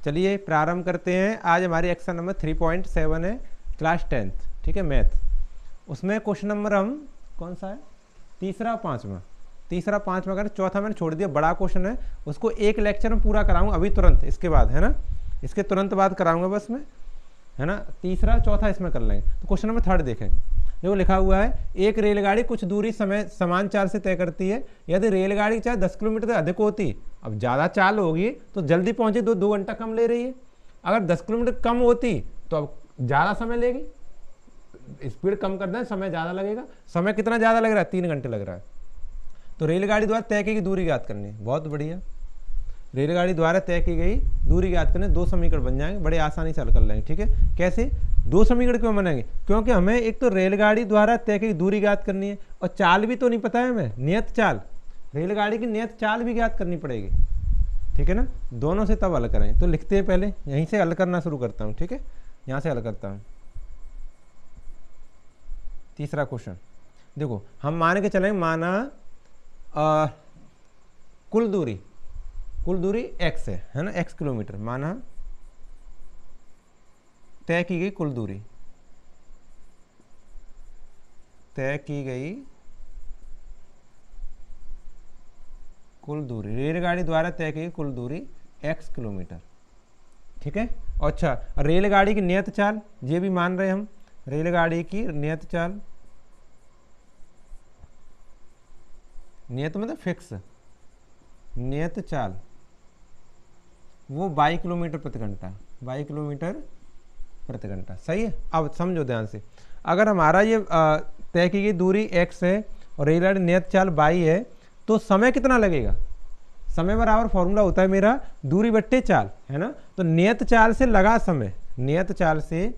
चलिए प्रारंभ करते हैं। आज हमारी एक्शन नंबर 3.7 है, क्लास 10th, ठीक है, मैथ। उसमें क्वेश्चन नंबर हम कौन सा है, तीसरा पांचवा कर, चौथा मैंने छोड़ दिया, बड़ा क्वेश्चन है, उसको एक लेक्चर में पूरा कराऊंगा अभी तुरंत, इसके बाद है ना, इसके तुरंत बाद कराऊंगा बस मैं, है ना। तीसरा चौथा इसमें कर लेंगे। तो क्वेश्चन नंबर 3 देखेंगे। जो लिखा हुआ है, एक रेलगाड़ी कुछ दूरी समय समान चाल से तय करती है। यदि रेलगाड़ी चाहे 10 किलोमीटर से अधिक होती, अब ज़्यादा चाल होगी तो जल्दी पहुंचे, 2 घंटा कम ले रही है। अगर 10 किलोमीटर कम होती तो अब ज़्यादा समय लेगी, स्पीड कम कर दें, समय ज़्यादा लगेगा। समय कितना ज़्यादा लग रहा है, 3 घंटे लग रहा है। तो रेलगाड़ी द्वारा तय की गई दूरी ज्ञात करनी है। बहुत बढ़िया, रेलगाड़ी द्वारा तय की गई दूरी ज्ञात करने 2 समीकरण बन जाएंगे, बड़े आसानी से हल कर लेंगे। ठीक है, कैसे 2 समीकरण क्यों बनेंगे? क्योंकि हमें एक तो रेलगाड़ी द्वारा तय की दूरी ज्ञात करनी है और चाल भी तो नहीं पता है हमें, नियत चाल, रेलगाड़ी की नियत चाल भी ज्ञात करनी पड़ेगी। ठीक है ना, दोनों से तब हल करें। तो लिखते हैं, पहले यहीं से हल करना शुरू करता हूँ। ठीक है, यहाँ से हल करता हूँ। तीसरा क्वेश्चन देखो, हम मान के चलेंगे, माना कुल दूरी x है ना, x किलोमीटर, माना तय की गई कुल दूरी, रेलगाड़ी द्वारा तय की गई कुल दूरी x किलोमीटर। ठीक है, अच्छा, रेलगाड़ी की नियत चाल ये भी मान रहे हम, रेलगाड़ी की नियत चाल, नियत मतलब फिक्स, नियत चाल वो 22 किलोमीटर प्रति घंटा। सही है। अब समझो ध्यान से, अगर हमारा ये तय की गई दूरी x है और रेलगाड़ी नियत चाल 22 है, तो समय कितना लगेगा? समय बराबर फॉर्मूला होता है मेरा दूरी बट्टे चाल, है ना। तो नियत चाल से लगा समय, नियत चाल से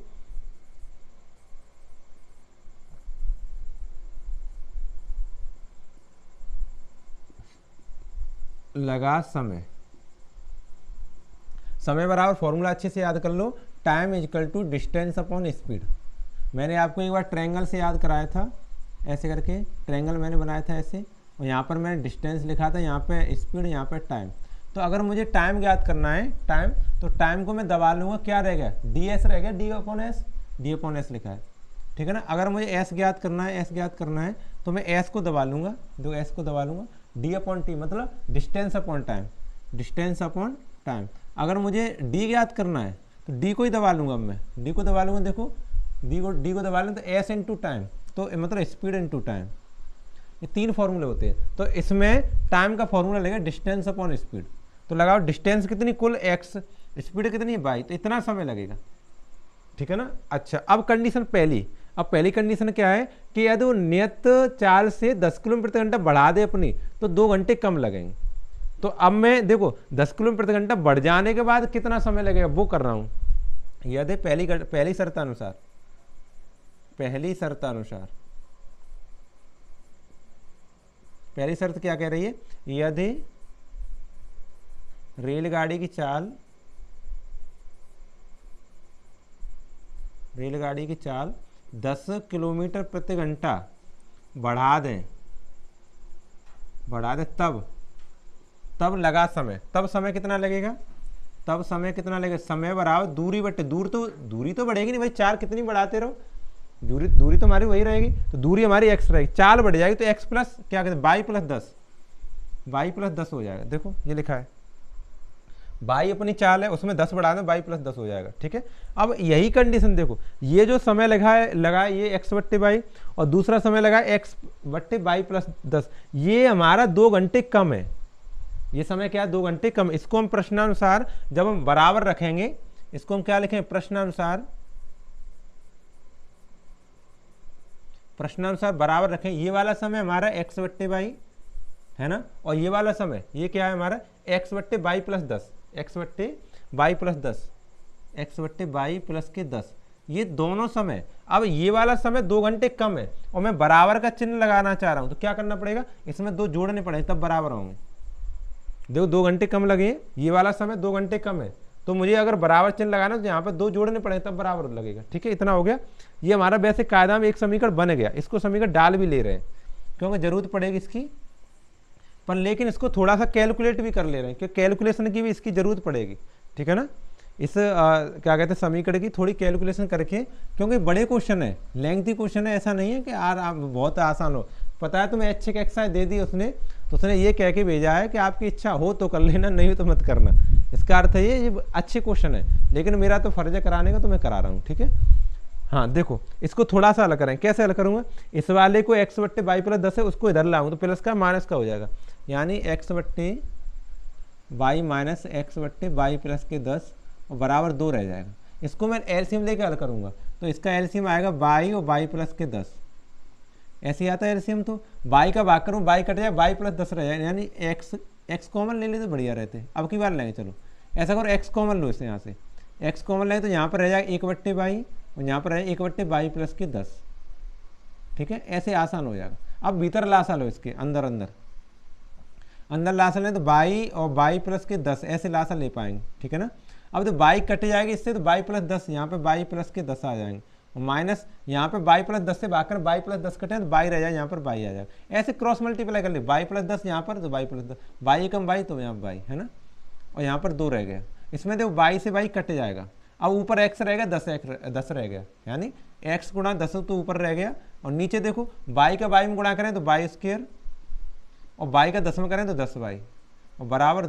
लगा समय बराबर फॉर्मूला अच्छे से याद कर लो, time is equal to distance upon speed. मैंने आपको एक बार ट्रायंगल से याद कराया था, ऐसे करके ट्रायंगल मैंने बनाया था ऐसे, और यहाँ पर मैंने डिस्टेंस लिखा था, यहाँ पे स्पीड, यहाँ पे टाइम। तो अगर मुझे टाइम ज्ञात करना है, टाइम, तो टाइम को मैं दबा लूँगा, क्या रह गया, ds रह गया, d अपॉन एस लिखा है। ठीक है ना। अगर मुझे s ज्ञात करना है, तो मैं s को दबा लूँगा, d अपॉन टी, मतलब डिस्टेंस अपॉन टाइम। अगर मुझे d ज्ञात करना है तो d को ही दबा लूँगा, मैं d को दबा लूँगा, देखो d को दबा लूँगा, तो s इंटू टाइम, तो मतलब स्पीड इंटू टाइम, ये 3 फॉर्मूले होते हैं। तो इसमें टाइम का फॉर्मूला लगेगा डिस्टेंस अपॉन स्पीड। तो लगाओ डिस्टेंस कितनी, कुल x, स्पीड कितनी, 22, तो इतना समय लगेगा। ठीक है ना। अच्छा, अब कंडीशन पहली कंडीशन क्या है कि यदि वो नियत चाल से 10 किलोमीटर प्रति घंटा बढ़ा दे अपनी, तो 2 घंटे कम लगेंगे। तो अब मैं देखो 10 किलोमीटर प्रति घंटा बढ़ जाने के बाद कितना समय लगेगा वो कर रहा हूँ। यदि पहली शर्त क्या कह रही है, यदि रेलगाड़ी की चाल 10 किलोमीटर प्रति घंटा बढ़ा दें, तब लगा समय, तब समय कितना लगेगा, समय बराबर दूरी बटे, दूरी तो बढ़ेगी नहीं भाई, चाल कितनी बढ़ाते रहो, दूरी तो हमारी वही रहेगी, तो दूरी हमारी x रहेगी, चाल बढ़ जाएगी, तो x प्लस क्या कहते हैं, 22 प्लस 10 हो जाएगा। देखो ये लिखा है, 22 अपनी चाल है, उसमें 10 बढ़ा दें, 22 प्लस 10 हो जाएगा। ठीक है, अब यही कंडीशन देखो, ये जो समय लगा है ये x बट्टे 22, और दूसरा समय लगा है x बट्टे 22 प्लस 10, ये हमारा 2 घंटे कम है। ये समय क्या है, 2 घंटे कम। इसको हम प्रश्नानुसार जब हम बराबर रखेंगे, इसको हम क्या लिखें, प्रश्नानुसार बराबर रखें। ये वाला समय हमारा x बट्टे 22 है ना, और ये वाला समय ये क्या है हमारा, x बट्टे 22 प्लस 10, x बट्टे 22 प्लस के 10, ये दोनों समय। अब ये वाला समय 2 घंटे कम है और मैं बराबर का चिन्ह लगाना चाह रहा हूं, तो क्या करना पड़ेगा, इसमें 2 जोड़ने पड़ेंगे तब बराबर होंगे। देखो 2 घंटे कम लगे, ये वाला समय 2 घंटे कम है, तो मुझे अगर बराबर चिन्ह लगाना है तो यहाँ पर 2 जोड़ने पड़ेंगे तब बराबर लगेगा। ठीक है, इतना हो गया। ये हमारा वैसे कायदा में एक समीकरण बन गया, इसको समीकरण डाल भी ले रहे हैं क्योंकि जरूरत पड़ेगी इसकी, पर लेकिन इसको थोड़ा सा कैलकुलेट भी कर ले रहे हैं, क्योंकि कैलकुलेशन की भी इसकी ज़रूरत पड़ेगी, ठीक है ना। इस क्या कहते हैं समीकरण की थोड़ी कैलकुलेशन करके, क्योंकि बड़े क्वेश्चन है, लेंथी क्वेश्चन है, ऐसा नहीं है कि यार आप बहुत आसान हो। पता है तुम्हें अच्छे की एक्सरसाइज दे दी उसने, तो उसने ये कह के भेजा है कि आपकी इच्छा हो तो कर लेना, नहीं हो तो मत करना। इसका अर्थ है ये अच्छे क्वेश्चन है, लेकिन मेरा तो फर्ज है कराने का, तो मैं करा रहा हूँ, ठीक है। हाँ देखो, इसको थोड़ा सा अलग करें। कैसे अलग करूँगा, इस वाले को x बट्टे बाई प्लस 10 है, उसको इधर लाऊँ तो प्लस का माइनस का हो जाएगा, यानी x बट्टे बाई माइनस एक्स बट्टे बाई प्लस के 10 और बराबर 2 रह जाएगा। इसको मैं एलसीएम लेकर हल करूँगा, तो इसका एलसीएम आएगा बाई और बाई प्लस के 10, ऐसे ही आता है एलसीएम। तो बाई का भाग करूँ, बाई कट जाए, बाई प्लस 10 रह जाए, यानी एक्स कॉमन ले लेते बढ़िया रहते। अब की बार लेंगे, चलो ऐसा करो एक्स कॉमन लो, इससे यहाँ से एक्स कॉमन लें तो यहाँ पर रह जाएगा 1 बट्टे बाई और यहाँ पर रह 1 बट्टे बाई प्लस के 10, ठीक है। ऐसे आसान हो जाएगा। अब भीतर लासा लो, इसके अंदर अंदर लासा लें तो बाई और बाई प्लस के 10, ऐसे लासा ले पाएंगे, ठीक है ना। अब तो बाई कट जाएगी इससे, तो बाई प्लस 10, यहाँ पे बाई प्लस के 10 आ जाएंगे, और माइनस यहाँ पे बाई प्लस 10 से भागकर बाई प्लस 10 कटे तो बाई रह जाए, यहाँ पर बाई आ जाएगा। ऐसे क्रॉस मल्टीप्लाई कर ले, बाई प्लस 10 यहाँ पर, तो by plus 10, by Ekam by, तो यहाँ बाई है ना, और यहाँ पर 2 रह गया। इसमें देखो बाई से बाई कट जाएगा, अब ऊपर एक्स रहेगा, 10 रह गया, यानी एक्स गुणा 10 तो ऊपर रह गया, और नीचे देखो बाई का बाई में गुणा करें तो बाई स्क्वायर, और बाई का 10 में करें तो 10 बाई, और बराबर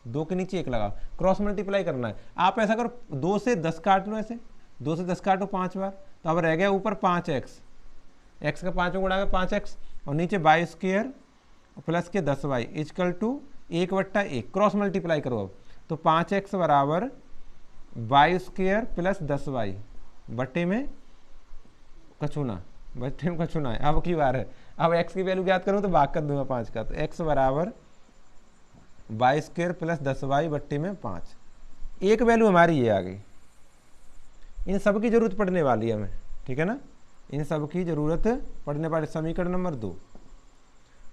2 के नीचे 1 लगाओ, क्रॉस मल्टीप्लाई करना है। आप ऐसा करो 2 से 10 काट लो, ऐसे 2 से 10 काटो 5 बार, तो अब रह गया ऊपर 5x, एक्स का 5 में गुणा कर 5x, और नीचे बाई स्क्वायर प्लस के 10 by equal to 1/1, cross multiply करो अब, तो 5x बराबर बाई स्क्वायर प्लस 10 बाई बट्टे में कछुना, बट्टे में कछुना है। अब की बार है, अब x की वैल्यू ज्ञात करूँ तो भाग कर दूंगा 5 का, तो x बराबर बाई स्क्वायर प्लस 10 बाई बट्टे में 5। एक वैल्यू हमारी ये आ गई। इन सब की जरूरत पड़ने वाली है हमें, ठीक है ना, इन सब की जरूरत पड़ने वाली। समीकरण नंबर 2,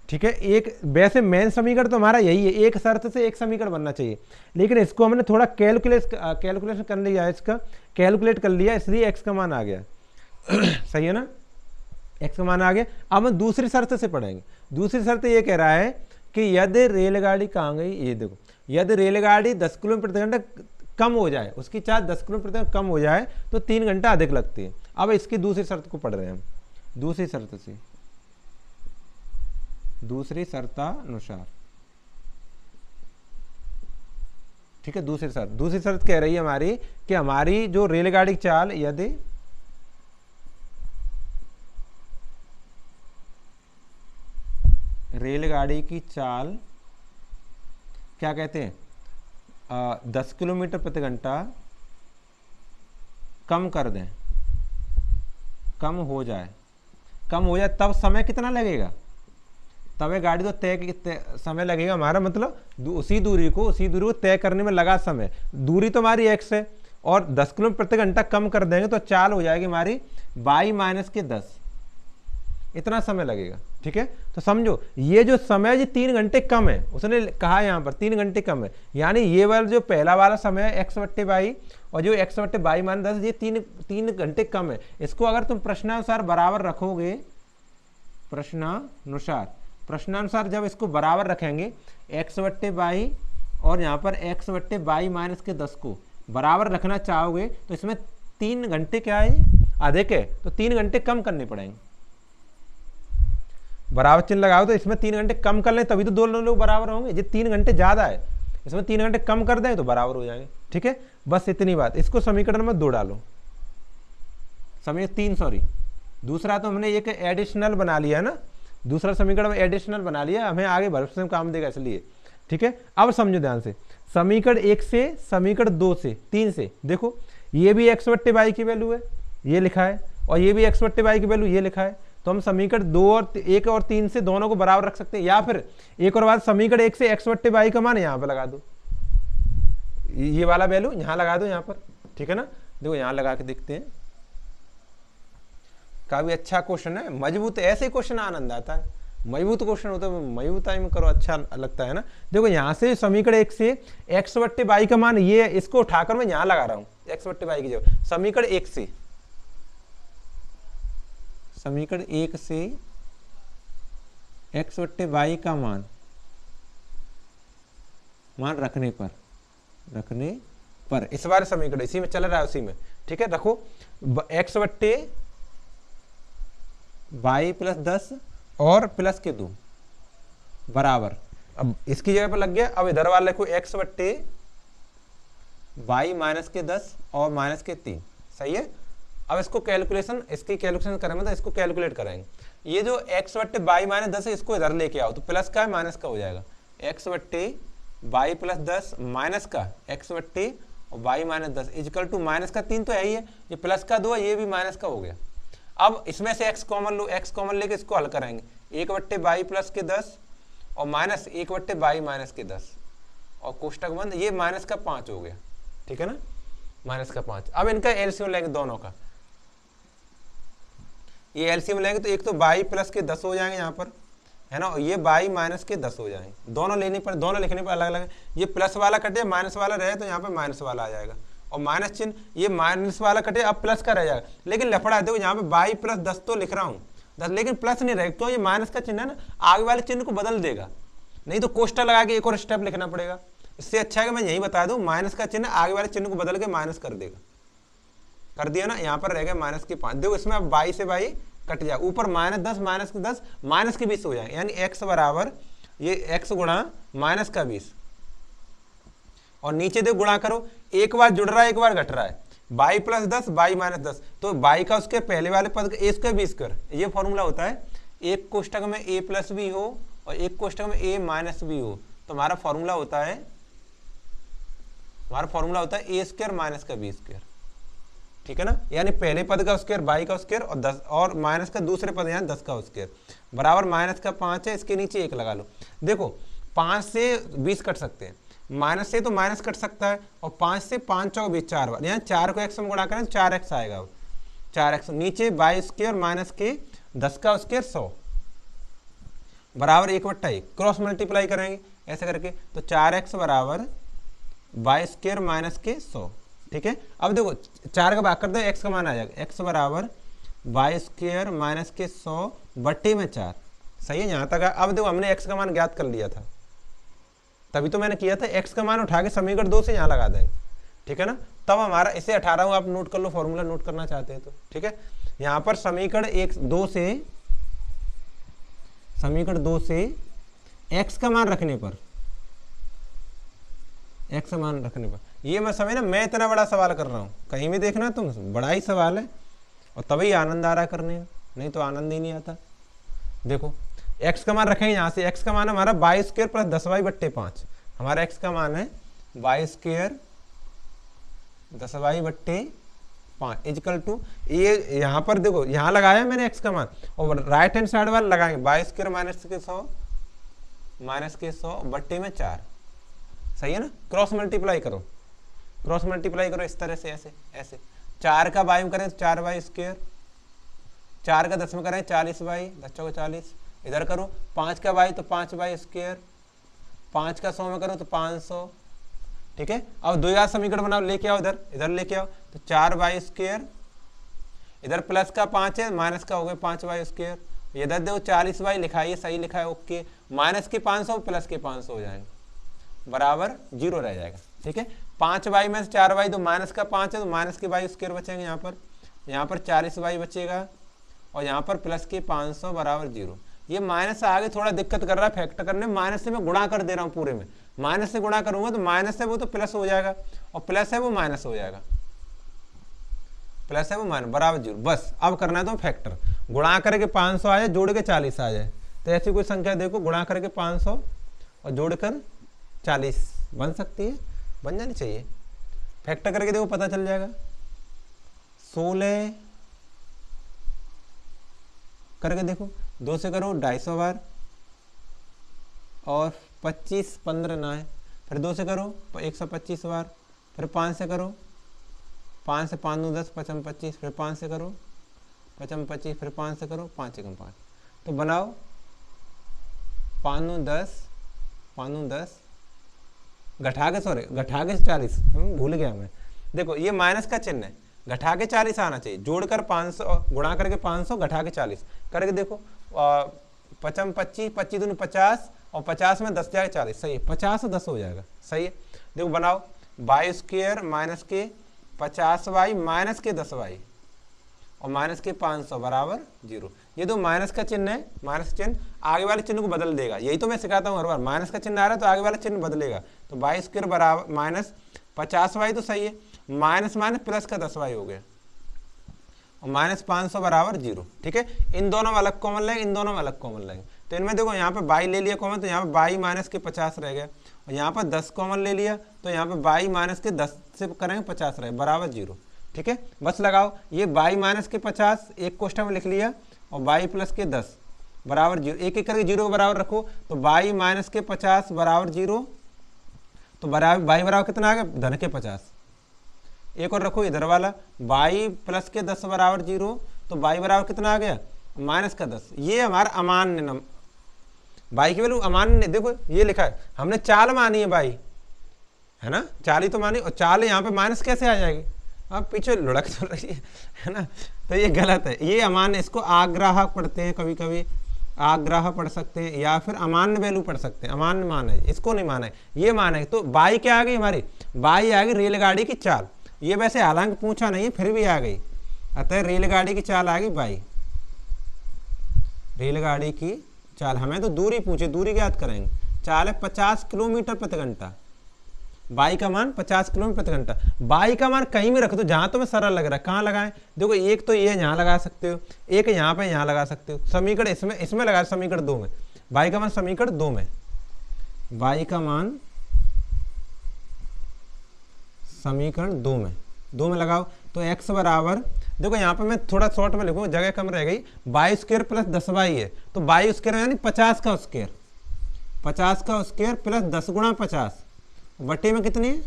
ठीक है। एक वैसे मेन समीकरण तो हमारा यही है, एक शर्त से एक समीकरण बनना चाहिए, लेकिन इसको हमने थोड़ा कैलकुलेशन कर लिया, इसका कैलकुलेट कर लिया, इसलिए x का मान आ गया सही है ना, x का मान आ गया। अब हम दूसरी शर्त से पढ़ेंगे। दूसरी शर्त ये कह रहा है कि यदि रेलगाड़ी कहाँ गई, ये देखो, यदि रेलगाड़ी 10 किलोमीटर प्रति घंटा कम हो जाए, उसकी चार्ज 10 किलोमीटर प्रति घंटा कम हो जाए तो 3 घंटा अधिक लगती है। अब इसकी दूसरी शर्त को पढ़ रहे हैं हम, दूसरी शर्त से, दूसरी शर्तानुसार, ठीक है। दूसरी शर्त कह रही है हमारी कि हमारी जो रेलगाड़ी की चाल, यदि रेलगाड़ी की चाल क्या कहते हैं 10 किलोमीटर प्रति घंटा कम कर दें, कम हो जाए तब समय कितना लगेगा, तब ये गाड़ी तो तय समय लगेगा हमारा, मतलब उसी दूरी को तय करने में लगा समय। दूरी तो हमारी x है, और 10 किलोमीटर प्रति घंटा कम कर देंगे तो चाल हो जाएगी हमारी बाई माइनस के 10, इतना समय लगेगा, ठीक है। तो समझो ये जो समय है 3 घंटे कम है, उसने कहा यहाँ पर 3 घंटे कम है, यानी ये वाला जो पहला वाला समय है x बट्टे बाई, और जो x बट्टे बाई माइनस 10, ये 3 घंटे कम है। इसको अगर तुम प्रश्नानुसार बराबर रखोगे, प्रश्नानुसार जब इसको बराबर रखेंगे, x बट्टे बाई और यहाँ पर x बट्टे बाई माइनस के 10 को बराबर रखना चाहोगे, तो इसमें 3 घंटे क्या है अधिक है, तो 3 घंटे कम करने पड़ेंगे। बराबर चिन्ह लगाओ तो इसमें 3 घंटे कम कर लें, तभी तो दोनों लोग बराबर होंगे। ये 3 घंटे ज़्यादा है, इसमें 3 घंटे कम कर दें तो बराबर हो जाएंगे, ठीक है। बस इतनी बात। इसको समीकरण में 2 डालो, समीकरण 3 सॉरी, दूसरा तो हमने एक एडिशनल बना लिया है ना, दूसरा समीकरण में एडिशनल बना लिया, हमें आगे भविष्य में काम देगा इसलिए, ठीक है। अब समझो ध्यान से, समीकरण 1 से, समीकरण 2 से, 3 से, देखो ये भी x बट्टे बाई की वैल्यू है, ये लिखा है, और ये भी x बट्टे बाई की वैल्यू ये लिखा है, तो हम समीकरण 2 और 1 और 3 से दोनों को बराबर रख सकते हैं, या फिर एक और बात, समीकरण 1 से x बट्टे बाई का मान यहाँ पे लगा दो, ये वाला वैल्यू यहाँ लगा दो यहाँ पर, ठीक है ना। देखो यहाँ लगा के देखते हैं, काफी अच्छा क्वेश्चन है, मजबूत, ऐसे क्वेश्चन आनंद आता है, मजबूत क्वेश्चन होता है, मजबूताई में करो, अच्छा लगता है ना। देखो यहाँ से समीकरण 1 से x बट्टे बाई का मान, ये इसको उठाकर मैं यहाँ लगा रहा हूँ, x बट्टे बाई की जगह, समीकरण 1 से, समीकरण 1 से x बट्टे बाई का मान मान रखने पर इस बार समीकरण इसी में चल रहा है, उसी में, ठीक है। रखो x बट्टे y प्लस 10 और प्लस के 2 बराबर, अब इसकी जगह पर लग गया। अब इधर वाले को x बट्टे y माइनस के 10 और माइनस के 3, सही है। अब इसकी कैलकुलेशन करेंगे तो इसको कैलकुलेट करेंगे। ये जो x बट्टे y माइनस 10 है इसको इधर लेके आओ तो प्लस का है माइनस का हो जाएगा। x बट्टे y प्लस 10 माइनस का x बट्टे y minus 10 equal to minus का 3 तो है ही है, ये प्लस का 2 है, ये भी माइनस का हो गया। अब इसमें से x कॉमन लो, x कॉमन लेके इसको हल करेंगे। 1 बट्टे y प्लस के 10 और माइनस 1 बट्टे y माइनस के 10 और कोष्टक बंद, ये माइनस का 5 हो गया, ठीक है ना, माइनस का 5। अब इनका एलसीएम लेंगे दोनों का, ये एलसीएम लेंगे तो एक तो y प्लस के 10 हो जाएंगे यहाँ पर, है ना, ये y माइनस के 10 हो जाएंगे। दोनों लिखने पर अलग अलग, ये प्लस वाला कटे माइनस वाला रहे तो यहाँ पे माइनस वाला आ जाएगा, और माइनस चिन्ह ये माइनस वाला कटे अब प्लस का रह जाएगा। लेकिन लफड़ा देखो यहाँ पे y प्लस 10 तो लिख रहा हूँ 10, लेकिन प्लस नहीं रहेगा क्यों, ये माइनस का चिन्ह है ना, आगे वाले चिन्ह को बदल देगा, नहीं तो कोष्टक लगा के एक और स्टेप लिखना पड़ेगा। इससे अच्छा है कि मैं यही बता दूं, माइनस का चिन्ह आगे वाले चिन्ह को बदल के माइनस कर देगा, कर दिया ना, यहाँ पर रह गया माइनस के 5। देखो इसमें अब y से y कट जाए, ऊपर माइनस 10 माइनस के 10 माइनस के 20 हो जाएंगे, यानी x बराबर ये x गुणा माइनस का 20, और नीचे देखो गुणा करो, एक बार जुड़ रहा है एक बार घट रहा है, y प्लस 10 y माइनस 10, तो y का उसके पहले वाले पद का a स्क्वायर b स्क्वायर, ये फॉर्मूला होता है। एक कोष्टक में a प्लस बी हो और एक कोष्टक में a माइनस बी हो, तो हमारा फॉर्मूला होता है a स्क्वायर माइनस का b स्क्वायर, ठीक है ना, यानी पहले पद का स्क्वायर y का स्क्वायर और 10 और माइनस का दूसरे पद यानी 10 का स्क्वायर बराबर माइनस का 5 है, इसके नीचे 1 लगा लो। देखो 5 से 20 कट सकते हैं, माइनस से तो माइनस कट सकता है, और 5 से 5 चौक 20 4 बार, यहाँ 4 को x में गुणा करें 4x आएगा, 4x नीचे y स्क्वायर माइनस के 10 का स्क्वायर 100 बराबर 1/1, क्रॉस मल्टीप्लाई करेंगे ऐसे करके, तो 4x बराबर y स्क्वायर माइनस के 100, ठीक है। अब देखो 4 का भाग कर दो, x का मान आ जाएगा, x बराबर y स्क्वायर माइनस के 100 बट्टे में 4, सही है यहाँ तक। अब देखो हमने x का मान ज्ञात कर लिया था, तभी तो मैंने किया था, x का मान उठा के समीकरण 2 से यहाँ लगा देंगे, ठीक है ना। तब हमारा इसे 18 आप नोट कर लो, फॉर्मूला नोट करना चाहते हैं तो, ठीक है। यहाँ पर समीकरण 2 से x का मान रखने पर, ये मैं समझ ना, मैं इतना बड़ा सवाल कर रहा हूँ, कहीं भी देखना तुम बड़ा ही सवाल है, और तभी आनंद आ रहा करने, नहीं तो आनंद ही नहीं आता। देखो x का मान रखेंगे यहाँ से, x का मान हमारा y स्क्वायर प्लस 10y बट्टे 5, हमारा x का मान है y स्क्वायर 10y बट्टे 5 इजकल टू, ये यहाँ पर देखो यहाँ लगाया मैंने x का मान, और राइट हैंड साइड वाला लगाएंगे y स्क्वायर माइनस के 100 बट्टे में 4, सही है ना। क्रॉस मल्टीप्लाई करो इस तरह से, ऐसे 4 का y में करें 4y स्क्वायर, 4 का 10 में करें 40y, 10 चौके 40, इधर करो 5 का y तो 5y स्क्वायर, 5 का 100 में करो तो 500, ठीक है। अब द्विघात समीकरण बनाओ, लेके आओ इधर लेके आओ, तो 4y स्क्वायर, इधर प्लस का 5 है माइनस का हो गया 5y स्क्वायर, इधर देखो 40y लिखा है, सही लिखा है, ओके, माइनस के 500 प्लस के 500 हो जाएंगे बराबर 0 रह जाएगा, ठीक है। 5y में 4y तो माइनस का 5 है, तो माइनस के y स्क्वायर बचेंगे, यहाँ पर 40y बचेगा, और यहाँ पर प्लस के 500 बराबर 0। ये माइनस से आगे थोड़ा दिक्कत कर रहा है फैक्टर करने में, माइनस से मैं गुणा कर दे रहा हूँ पूरे में, माइनस से गुणा करूंगा तो माइनस है वो तो प्लस हो जाएगा, और प्लस है वो माइनस हो जाएगा, प्लस है वो माइनस बराबर 0। बस अब करना है तो फैक्टर, गुणा करके 500 आ जाए, जोड़ के 40 आ जाए, तो ऐसी कोई संख्या देखो गुणा करके 500 और जोड़कर 40 बन सकती है, बन जानी चाहिए। फैक्टर करके देखो पता चल जाएगा, 16 करके देखो, 2 से करो 250 बार, और 25 15 ना है, फिर 2 से करो 125 बार, फिर 5 से करो, 5 से 5 10 55 25, फिर 5 से करो 55 25, फिर 5 से करो 5 1 5, तो बनाओ 5 10 घटा के 40, भूल गया मैं। देखो ये माइनस का चिन्ह है, घटा के 40 आना चाहिए, जोड़कर 500 गुणा करके 500 घटा के 40 करके देखो, 55 25 25 दूनी 50 और 50 में 10 जाएगा 40, सही है, 50 और 10 हो जाएगा, सही है। देखो बनाओ, वाई स्क्वायर माइनस के 50y माइनस के 10y और माइनस के 500 बराबर 0। ये तो माइनस का चिन्ह है, माइनस चिन्ह आगे वाले चिन्ह को बदल देगा, यही तो मैं सिखाता हूँ हर बार, माइनस का चिन्ह आ रहा है तो आगे वाला चिन्ह बदलेगा। तो वाई स्क्वायर बराबर माइनस 50y तो सही है, माइनस माइनस प्लस का 10y हो गया और माइनस 500 बराबर 0। ठीक है, इन दोनों में अलग कॉमन लेंगे, इन दोनों में अलग कॉमन लेंगे। तो इनमें देखो यहाँ पे y ले लिया कॉमन, तो यहाँ पे y माइनस के 50 रह गया, और यहाँ पर 10 कॉमन ले लिया तो यहाँ पे y माइनस के 10 से करेंगे 50 रहे बराबर 0। ठीक है, बस लगाओ, ये y माइनस के 50 एक क्वेश्चन में लिख लिया और y प्लस के 10 बराबर 0, एक एक करके 0 के बराबर रखो, तो y माइनस के 50 बराबर 0, तो बराबर y बराबर कितना आ गया, धन के 50। एक और रखो इधर वाला, y प्लस के 10 बराबर 0, तो y बराबर कितना आ गया, माइनस का 10। ये हमारा अमान्य नंबर, y की वैल्यू अमान्य, देखो ये लिखा है हमने चाल मानी है y, है ना, चाल ही तो मानी, और चाल यहाँ पे माइनस कैसे आ जाएगी, अब पीछे लुढ़क तो रही है ना, तो ये गलत है, ये अमान्य, इसको आग्राह पढ़ते हैं, कभी कभी आग्राह पढ़ सकते हैं या फिर अमान्य वैल्यू पढ़ सकते हैं, अमान्य मान है, इसको नहीं माना है, ये माना है। तो y क्या आ गई हमारी, y आ गई रेलगाड़ी की चाल, ये वैसे हालांकि पूछा नहीं फिर भी आ गई, अतः रेलगाड़ी की चाल आ गई y, रेलगाड़ी की चाल, हमें तो दूरी पूछे, दूरी ज्ञात करेंगे, चाल है 50 किलोमीटर प्रति घंटा, y का मान 50 किलोमीटर प्रति घंटा। y का मान कहीं भी रख दो जहां तुम्हें सरल लग रहा है, कहाँ लगाएं, देखो एक तो ये यहाँ लगा सकते हो, एक यहाँ पे यहाँ लगा सकते हो, समीकरण इसमें लगा, समीकरण 2 में, y का मान समीकरण 2 में, y का मान समीकरण 2 में लगाओ, तो x बराबर, देखो यहाँ पे मैं थोड़ा शॉर्ट में लिखूंगा, जगह कम रह गई, वाई स्क्वायर प्लस 10y है, तो वाई स्क्वायर यानी 50 का स्क्वायर, 50 का स्क्वायर प्लस 10 गुणा 50 बटे में कितनी है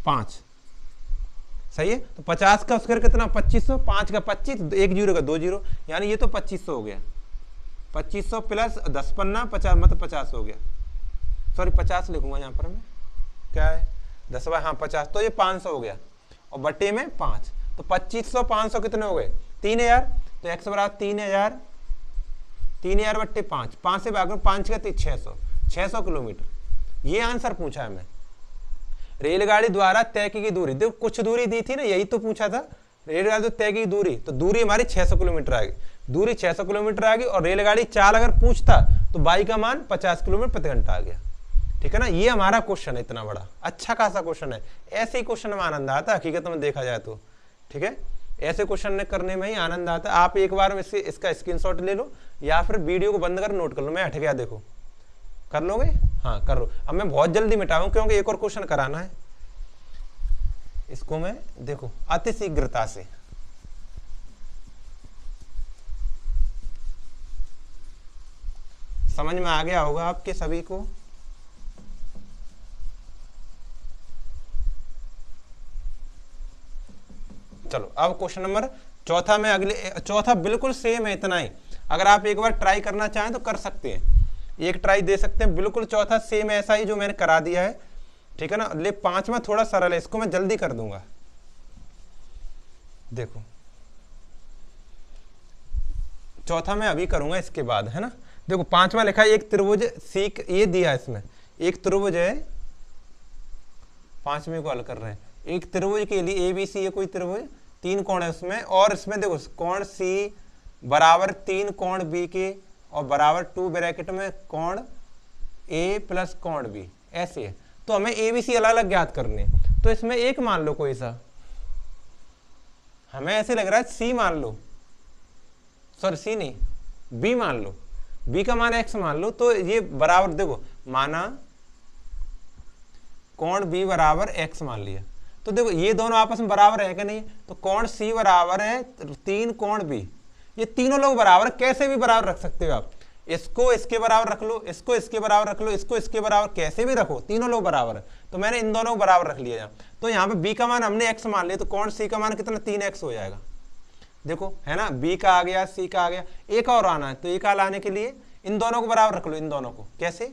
5, सही है। तो 50 का स्क्वायर कितना 2500, 5 का 25, एक जीरो का 2 जीरो, यानी ये तो 2500 हो गया, 2500 प्लस 10 पन्ना 50 मतलब 50 हो गया, सॉरी 50 लिखूंगा यहाँ पर मैं, क्या है 10 हाँ 50, तो ये 500 हो गया और बटे में 5, तो 2500 500 कितने हो गए 3000, तो x बराबर 3000, 3000 बट्टे 5, 5 से भाग 5 का 600 किलोमीटर, ये आंसर पूछा है मैं। रेलगाड़ी द्वारा तय की दूरी, देखो कुछ दूरी दी थी ना, यही तो पूछा था, रेलगाड़ी तय की दूरी, तो दूरी हमारी 600 किलोमीटर आ गई, दूरी 600 किलोमीटर आ गई, और रेलगाड़ी चाल अगर पूछता तो y का मान 50 किलोमीटर प्रति घंटा आ गया। ठीक है ना, ये हमारा क्वेश्चन है, इतना बड़ा अच्छा खासा क्वेश्चन है, ऐसे ही क्वेश्चन में आनंद आता है हकीकत में देखा जाए तो। ठीक है, ऐसे क्वेश्चन करने में ही आनंद आता है। आप एक बार में इसका स्क्रीनशॉट ले लो या फिर वीडियो को बंद कर नोट कर लो, मैं हट गया, देखो कर लोगे, हाँ कर लो। अब मैं बहुत जल्दी मिटाऊं क्योंकि एक और क्वेश्चन कराना है, इसको मैं देखो अति शीघ्रता से, समझ में आ गया होगा आपके सभी को। चलो अब क्वेश्चन नंबर चौथा में, अगले चौथा बिल्कुल सेम है, इतना ही, अगर आप एक बार ट्राई करना चाहें तो कर सकते हैं, एक ट्राई दे सकते हैं, बिल्कुल चौथा सेम ऐसा ही जो मैंने करा दिया है। ठीक है ना, ले 5वां थोड़ा सरल है, इसको मैं जल्दी कर दूंगा। देखो चौथा मैं अभी करूंगा इसके बाद, है ना। देखो 5वां लिखा है, एक त्रिभुज सीक, ये दिया है इसमें, एक त्रिभुज है, 5वें को हल कर रहे हैं, एक त्रिभुज के लिए ABC है कोई त्रिभुज, 3 कोण है उसमें, और इसमें देखो कोण C बराबर 3 कोण B के और बराबर 2 ब्रैकेट में कोण A प्लस कोण B, ऐसे है। तो हमें ABC अलग अलग ज्ञात करने, तो इसमें एक मान लो कोई सा, हमें ऐसे लग रहा है C मान लो, सॉरी C नहीं B मान लो, B का मान X मान लो, तो ये बराबर, देखो माना कोण B बराबर X मान लिया, तो देखो ये दोनों आपस में बराबर है कि नहीं, तो कोण C बराबर है 3 कोण B, ये तीनों लोग बराबर, कैसे भी बराबर रख सकते हो आप, इसको इसके बराबर रख लो, इसको इसके बराबर रख लो, इसको इसके बराबर, कैसे भी रखो, तीनों लोग बराबर है, तो मैंने इन दोनों को बराबर रख लिया यहाँ। तो यहाँ पे B का मान हमने X मान लिया, तो कोण C का मान कितना 3x हो जाएगा, देखो है ना, B का आ गया, C का आ गया, एक और आना है, तो एक लाने के लिए इन दोनों को बराबर रख लो, इन दोनों को कैसे,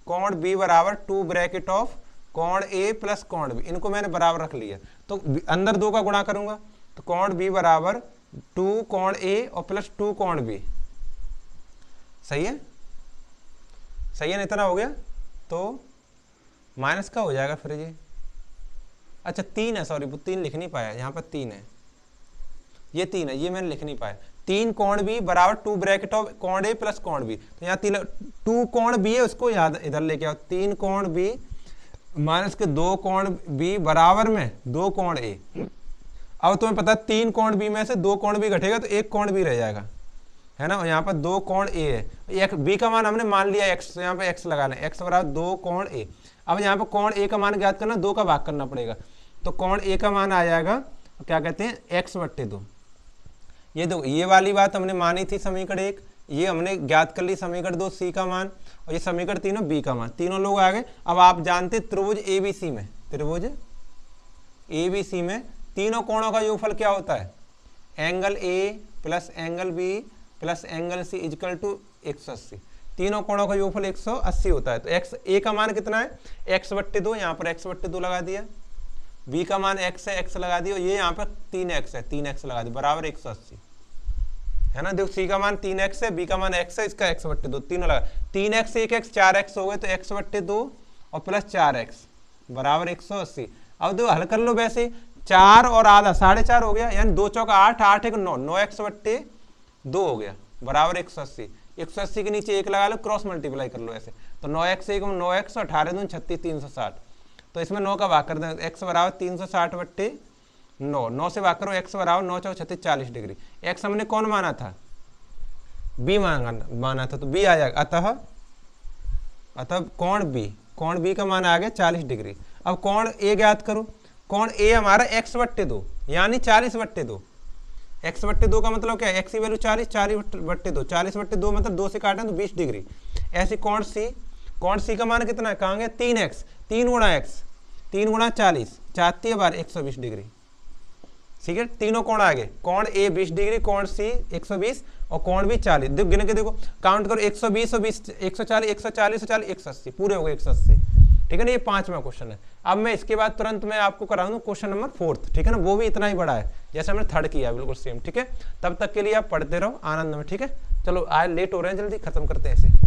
कोण B बराबर 2 ब्रैकेट ऑफ कोण A प्लस कोण B, इनको मैंने बराबर रख लिया, तो अंदर 2 का गुणा करूंगा, तो कोण B बराबर 2 कोण A और प्लस 2 कोण B, सही है। सही है ना, इतना हो गया। तो माइनस का हो जाएगा फिर ये, अच्छा 3 है, सॉरी वो 3 लिख नहीं पाया, यहाँ पर 3 है, ये 3 है, ये मैंने लिख नहीं पाया। 3 कोण बी बराबर 2 ब्रैकेट ऑफ कोण ए प्लस कोण बी, तो यहाँ 2 कोण बी है, उसको याद इधर लेके आओ। 3 कोण बी माइनस के 2 कोण बी बराबर में 2 कोण ए। अब तुम्हें पता है 3 कोण बी में से 2 कोण बी घटेगा तो 1 कोण बी रह जाएगा, है ना। यहाँ पर 2 कोण ए है, बी का मान हमने मान लिया x, तो यहाँ पे x लगा लें, x बराबर 2 कोण ए। अब यहाँ पे कोण ए का मान ज्ञात करना, 2 का भाग करना पड़ेगा, तो कोण ए का मान आ जाएगा क्या कहते हैं x/2। ये दो, ये वाली बात हमने मानी थी समीकरण 1, ये हमने ज्ञात कर ली समीकरण 2 c का मान, और ये समीकरण 3 b का मान, तीनों लोग आ गए। अब आप जानते त्रिभुज ABC में, त्रिभुज ABC में तीनों कोणों का योगफल क्या होता है, angle A plus angle B plus angle C equal to 180। तीनों कोणों का योगफल 180 होता है। तो x A का मान कितना है, x/2, यहाँ पर x/2 लगा दिया, b का मान x है, x लगा दिया, ये यहाँ पर 3x है, 3x लगा दिया, बराबर 180, है ना। देखो c का मान 3x है, b का मान x है, इसका x/2, तीनों लगा, 3x 1x 4x हो गए, तो x/2 और प्लस 4x बराबर 180। अब देखो हल कर लो, वैसे 4 और आधा 4.5 हो गया, यानी 2 चौका 8, 8 1 9, 9x/2 हो गया बराबर 180। 180 के नीचे 1 लगा लो, क्रॉस मल्टीप्लाई कर लो ऐसे, तो 9x 1 9x, 18 दूनी 36, 360, तो इसमें 9 का भाग कर दें, x बराबर 360/9, 9 से भाग करो, x बराबर 9 चौक 36 40 डिग्री। x हमने कौन माना था, b माना था, तो b आ जाएगा। अतः कोण b का मान आ गया 40 डिग्री। अब कोण a ज्ञात करो, कोण a हमारा x/2 यानी 40/2, x/2 का मतलब क्या है, x की वैल्यू 40, 40/2, 40/2 मतलब 2 से काटें तो 20 डिग्री। ऐसे कोण c का मान कितना है, कहाँ गया 3x, 3 गुणा x, 3 गुणा 40, 4 बार 120 डिग्री, ठीक है। तीनों कोण आ गए, कोण a 20 डिग्री, कोण c 120 और कोण b 40। देखो गिन के देखो, काउंट करो, 120 और 20 140, 140 140 180, पूरे हो गए 180, ठीक है ना। ये 5वां क्वेश्चन है। अब मैं इसके बाद तुरंत मैं आपको कराऊंगा क्वेश्चन नंबर 4, ठीक है ना, वो भी इतना ही बड़ा है जैसे हमने 3rd किया, बिल्कुल सेम, ठीक है। तब तक के लिए आप पढ़ते रहो आनंद में, ठीक है। चलो आज लेट हो रहे हैं, जल्दी खत्म करते हैं इसे।